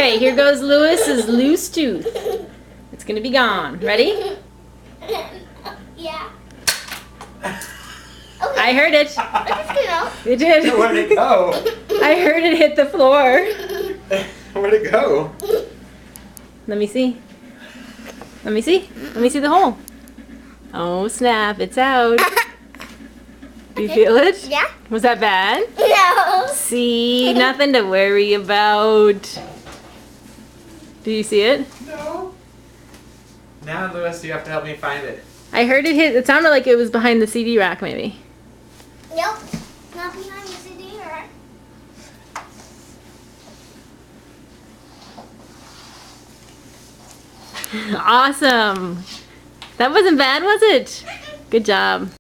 Okay, here goes Lewis's loose tooth. It's gonna be gone. Ready? Yeah. I heard it. It did. Where'd it go? I heard it hit the floor. Where'd it go? Let me see. Let me see. Let me see the hole. Oh snap, it's out. Do you feel it? Yeah. Was that bad? No. See, nothing to worry about. Do you see it? No. Now, Lewis, you have to help me find it. I heard it hit. It sounded like it was behind the CD rack, maybe. Nope. Not behind the CD rack. Awesome. That wasn't bad, was it? Good job.